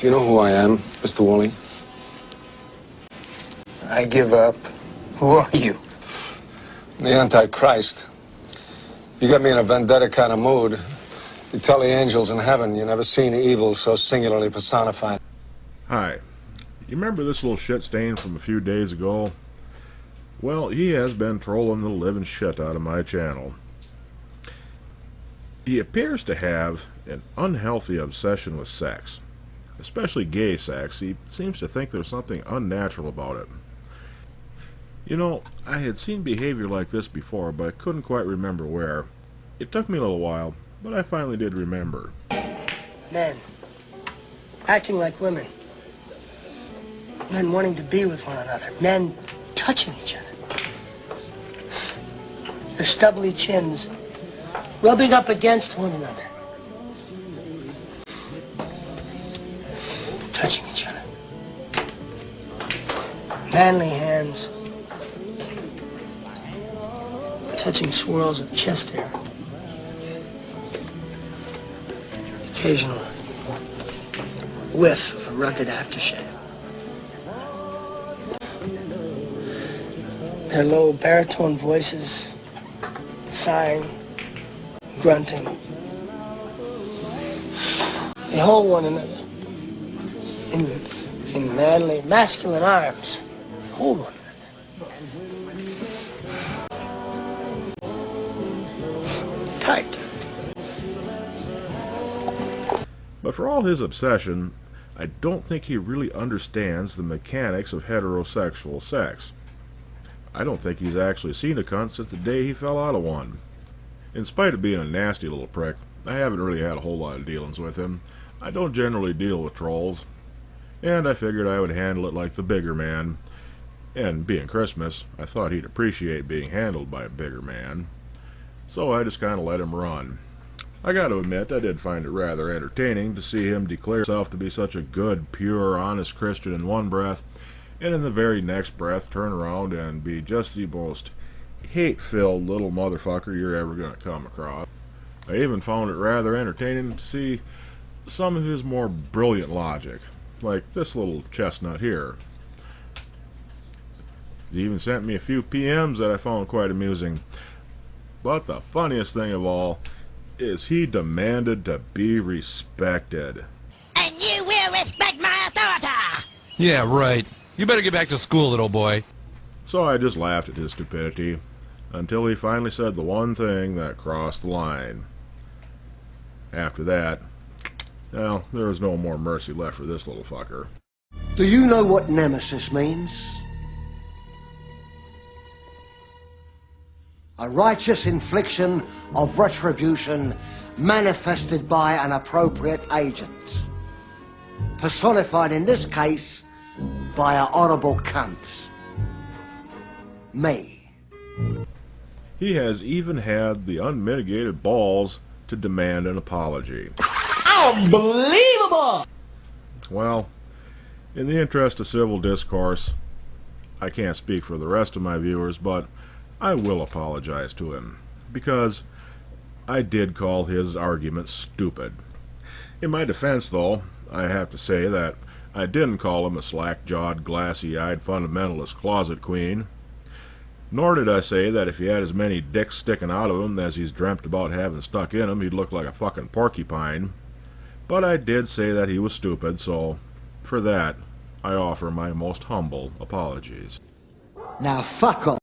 Do you know who I am, Mr. Wally? I give up. Who are you? The Antichrist. You got me in a vendetta kind of mood. You tell the angels in heaven you never seen evil so singularly personified. Hi. You remember this little shit stain from a few days ago? Well, he has been trolling the living shit out of my channel. He appears to have an unhealthy obsession with sex. Especially gay sex. He seems to think there's something unnatural about it. You know, I had seen behavior like this before, but I couldn't quite remember where. It took me a little while, but I finally did remember. Men acting like women. Men wanting to be with one another. Men touching each other. Their stubbly chins rubbing up against one another. Touching each other. Manly hands touching swirls of chest hair. Occasional whiff of a rugged aftershave. Their low baritone voices, sighing, grunting. They hold one another in manly, masculine arms. Hold one another. Tight. But for all his obsession, I don't think he really understands the mechanics of heterosexual sex. I don't think he's actually seen a cunt since the day he fell out of one. In spite of being a nasty little prick, I haven't really had a whole lot of dealings with him. I don't generally deal with trolls. And I figured I would handle it like the bigger man. And being Christmas, I thought he'd appreciate being handled by a bigger man. So I just kind of let him run. I got to admit, I did find it rather entertaining to see him declare himself to be such a good, pure, honest Christian in one breath, and in the very next breath turn around and be just the most hate-filled little motherfucker you're ever going to come across. I even found it rather entertaining to see some of his more brilliant logic, like this little chestnut here. He even sent me a few PMs that I found quite amusing. But the funniest thing of all is he demanded to be respected. And you will respect my authority! Yeah, right. You better get back to school, little boy. So I just laughed at his stupidity, until he finally said the one thing that crossed the line. After that, well, there was no more mercy left for this little fucker. Do you know what nemesis means? A righteous infliction of retribution manifested by an appropriate agent. Personified in this case by a honorable cunt. Me. He has even had the unmitigated balls to demand an apology. Unbelievable! Well, in the interest of civil discourse, I can't speak for the rest of my viewers, but I will apologize to him, because I did call his argument stupid. In my defense, though, I have to say that I didn't call him a slack-jawed, glassy-eyed fundamentalist closet queen. Nor did I say that if he had as many dicks sticking out of him as he's dreamt about having stuck in him, he'd look like a fucking porcupine. But I did say that he was stupid, so for that, I offer my most humble apologies. Now fuck off.